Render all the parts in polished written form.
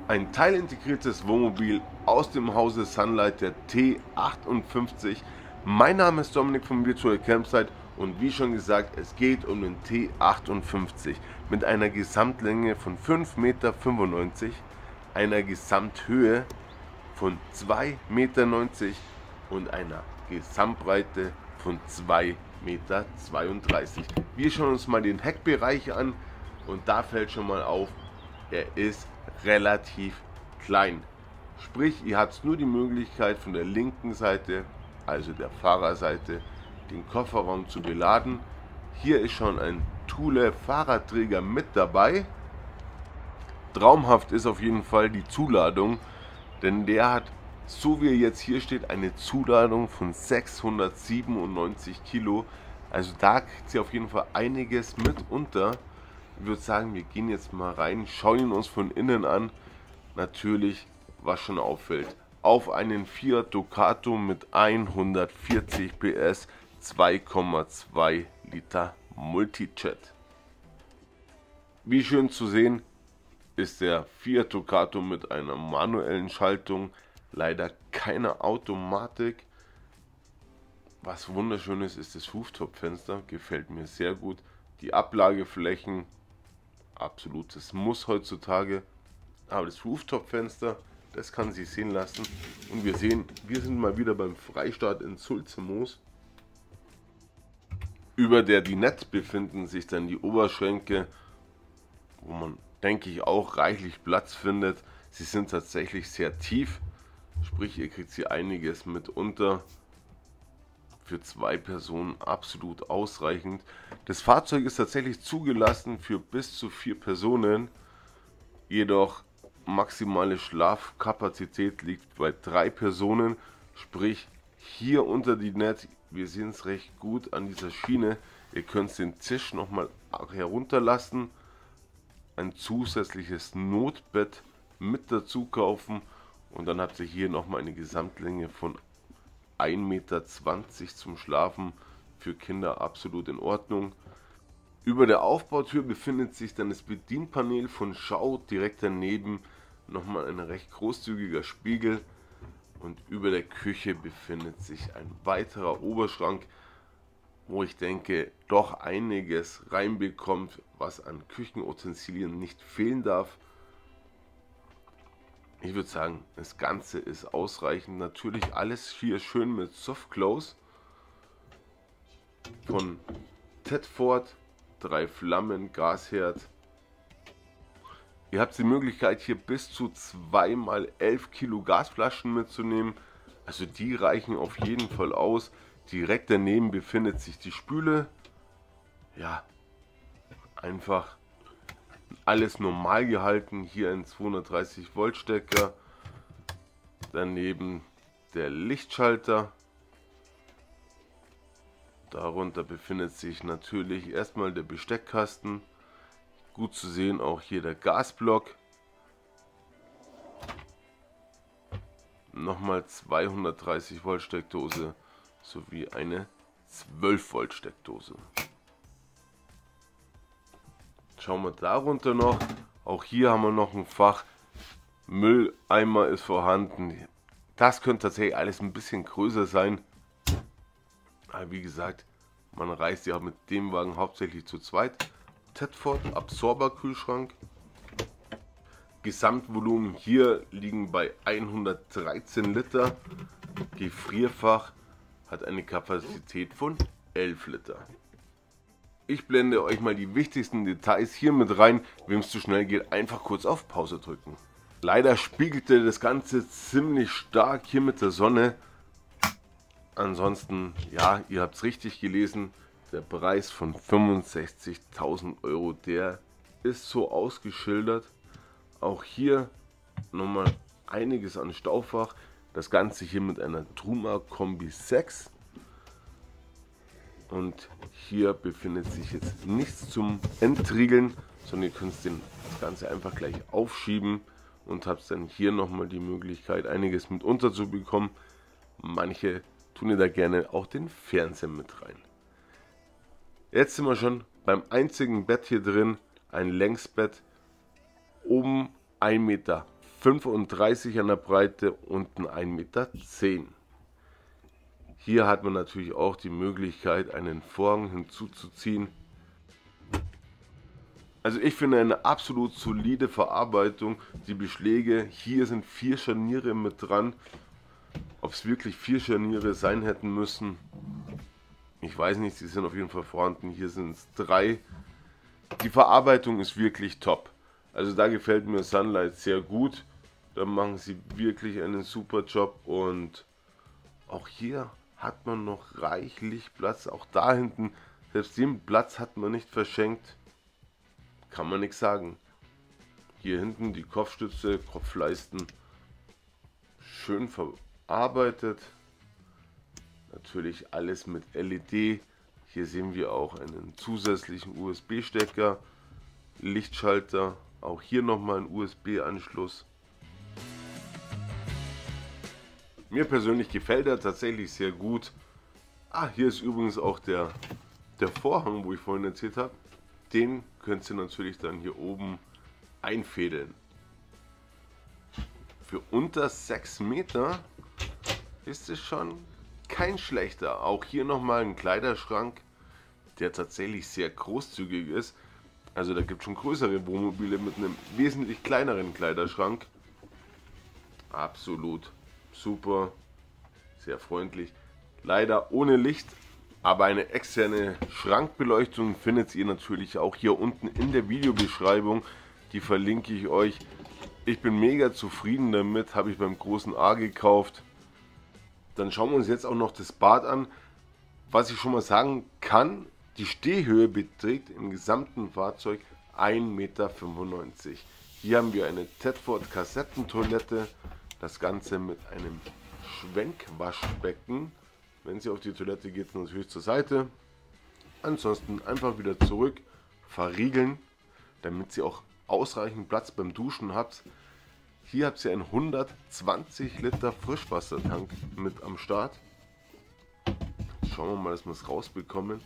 Ein teilintegriertes Wohnmobil aus dem Hause Sunlight, der T58. Mein Name ist Dominik vom Virtual Campsite und wie schon gesagt, es geht um den T58 mit einer Gesamtlänge von 5,95 Meter, einer Gesamthöhe von 2,90 Meter und einer Gesamtbreite von 2,32 Meter. Wir schauen uns mal den Heckbereich an und da fällt schon mal auf, er ist relativ klein. Sprich, ihr habt nur die Möglichkeit von der linken Seite, also der Fahrerseite, den Kofferraum zu beladen. Hier ist schon ein Thule Fahrradträger mit dabei. Traumhaft ist auf jeden Fall die Zuladung, denn der hat, so wie er jetzt hier steht, eine Zuladung von 697 Kilo. Also da kriegt sie auf jeden Fall einiges mit unter. Ich würde sagen, wir gehen jetzt mal rein, schauen ihn uns von innen an. Natürlich, was schon auffällt, auf einen Fiat Ducato mit 140 PS, 2,2 Liter Multijet. Wie schön zu sehen ist der Fiat Ducato mit einer manuellen Schaltung, leider keine Automatik. Was wunderschön ist das Rooftop-Fenster, gefällt mir sehr gut. Die Ablageflächen, absolutes Muss heutzutage, aber das Rooftop-Fenster, das kann sich sehen lassen. Und wir sehen, wir sind mal wieder beim Freistart in Sulzemoos. Über der Dinette befinden sich dann die Oberschränke, wo man, denke ich, auch reichlich Platz findet. Sie sind tatsächlich sehr tief, sprich ihr kriegt hier einiges mit unter. Für 2 Personen absolut ausreichend. Das Fahrzeug ist tatsächlich zugelassen für bis zu 4 Personen, jedoch maximale Schlafkapazität liegt bei 3 Personen, sprich hier unter die Net, wir sehen es recht gut an dieser Schiene, ihr könnt den Tisch nochmal herunterlassen, ein zusätzliches Notbett mit dazu kaufen und dann habt ihr hier nochmal eine Gesamtlänge von 1,20 Meter zum Schlafen, für Kinder absolut in Ordnung. Über der Aufbautür befindet sich dann das Bedienpanel von Schau, direkt daneben nochmal ein recht großzügiger Spiegel und über der Küche befindet sich ein weiterer Oberschrank, wo ich denke, doch einiges reinbekommt, was an Küchenutensilien nicht fehlen darf. Ich würde sagen, das Ganze ist ausreichend. Natürlich alles hier schön mit Soft Close von Tedford, 3 Flammen, Gasherd. Ihr habt die Möglichkeit hier bis zu 2 mal 11 Kilo Gasflaschen mitzunehmen. Also die reichen auf jeden Fall aus. Direkt daneben befindet sich die Spüle. Ja, einfach alles normal gehalten, hier ein 230 Volt Stecker, daneben der Lichtschalter, darunter befindet sich natürlich erstmal der Besteckkasten, gut zu sehen auch hier der Gasblock, nochmal 230 Volt Steckdose sowie eine 12 Volt Steckdose. Schauen wir darunter noch, auch hier haben wir noch ein Fach, Mülleimer ist vorhanden, das könnte tatsächlich alles ein bisschen größer sein, aber wie gesagt, man reist ja mit dem Wagen hauptsächlich zu zweit. Tedford Absorber Kühlschrank, Gesamtvolumen hier liegen bei 113 Liter, Gefrierfach hat eine Kapazität von 11 Liter. Ich blende euch mal die wichtigsten Details hier mit rein. Wem es zu schnell geht, einfach kurz auf Pause drücken. Leider spiegelte das Ganze ziemlich stark hier mit der Sonne. Ansonsten, ja, ihr habt es richtig gelesen. Der Preis von 65.000 Euro, der ist so ausgeschildert. Auch hier nochmal einiges an Staufach. Das Ganze hier mit einer Truma Kombi 6. Und hier befindet sich jetzt nichts zum Entriegeln, sondern ihr könnt das Ganze einfach gleich aufschieben und habt dann hier nochmal die Möglichkeit, einiges mit unterzubekommen. Manche tun ihr da gerne auch den Fernseher mit rein. Jetzt sind wir schon beim einzigen Bett hier drin, ein Längsbett, oben 1,40 Meter 1,35 an der Breite, unten 1,10 Meter. Hier hat man natürlich auch die Möglichkeit, einen Vorhang hinzuzuziehen. Also ich finde eine absolut solide Verarbeitung. Die Beschläge, hier sind 4 Scharniere mit dran. Ob es wirklich 4 Scharniere sein hätten müssen, ich weiß nicht, sie sind auf jeden Fall vorhanden. Hier sind es 3. Die Verarbeitung ist wirklich top. Also da gefällt mir Sunlight sehr gut. Da machen sie wirklich einen super Job. Und auch hier hat man noch reichlich Platz. Auch da hinten, selbst den Platz hat man nicht verschenkt. Kann man nichts sagen. Hier hinten die Kopfstütze, Kopfleisten. Schön verarbeitet. Natürlich alles mit LED. Hier sehen wir auch einen zusätzlichen USB-Stecker, Lichtschalter, auch hier nochmal ein USB-Anschluss. Mir persönlich gefällt er tatsächlich sehr gut. Hier ist übrigens auch der Vorhang, wo ich vorhin erzählt habe. Den könnt ihr natürlich dann hier oben einfädeln. Für unter 6 Meter ist es schon kein schlechter. Auch hier nochmal ein Kleiderschrank, der tatsächlich sehr großzügig ist. Also da gibt es schon größere Wohnmobile mit einem wesentlich kleineren Kleiderschrank. Absolut super, sehr freundlich. Leider ohne Licht, aber eine externe Schrankbeleuchtung findet ihr natürlich auch hier unten in der Videobeschreibung. Die verlinke ich euch. Ich bin mega zufrieden damit, habe ich beim großen A gekauft. Dann schauen wir uns jetzt auch noch das Bad an. Was ich schon mal sagen kann, die Stehhöhe beträgt im gesamten Fahrzeug 1,95 Meter. Hier haben wir eine Tedford Kassettentoilette. Das Ganze mit einem Schwenkwaschbecken. Wenn sie auf die Toilette geht, natürlich zur Seite. Ansonsten einfach wieder zurück, verriegeln, damit sie auch ausreichend Platz beim Duschen habt. Hier habt ihr einen 120 Liter Frischwassertank mit am Start. Schauen wir mal, dass wir es rausbekommen.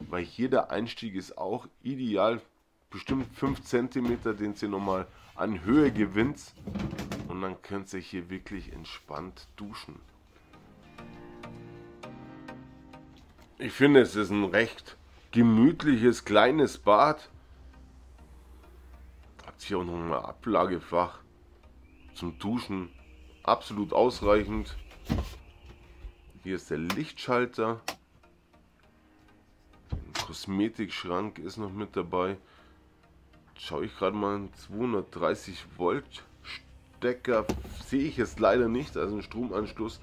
Weil hier der Einstieg ist auch ideal. Bestimmt 5 cm, den ihr nochmal an Höhe gewinnt. Und dann könnt ihr hier wirklich entspannt duschen. Ich finde, es ist ein recht gemütliches kleines Bad. Hat hier auch noch ein Ablagefach zum Duschen. Absolut ausreichend. Hier ist der Lichtschalter. Ein Kosmetikschrank ist noch mit dabei. Schaue ich gerade mal, einen 230 Volt Stecker sehe ich jetzt leider nicht. Also einen Stromanschluss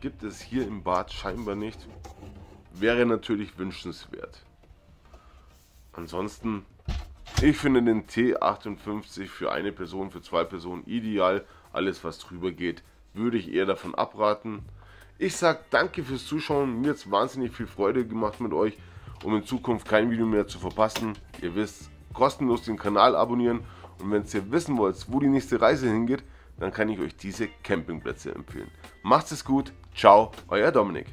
gibt es hier im Bad scheinbar nicht. Wäre natürlich wünschenswert. Ansonsten, ich finde den T58 für eine Person, für 2 Personen ideal. Alles was drüber geht, würde ich eher davon abraten. Ich sage danke fürs Zuschauen. Mir hat es wahnsinnig viel Freude gemacht mit euch, um in Zukunft kein Video mehr zu verpassen. Ihr wisst, kostenlos den Kanal abonnieren. Und wenn ihr wissen wollt, wo die nächste Reise hingeht, dann kann ich euch diese Campingplätze empfehlen. Macht es gut. Ciao, euer Dominik.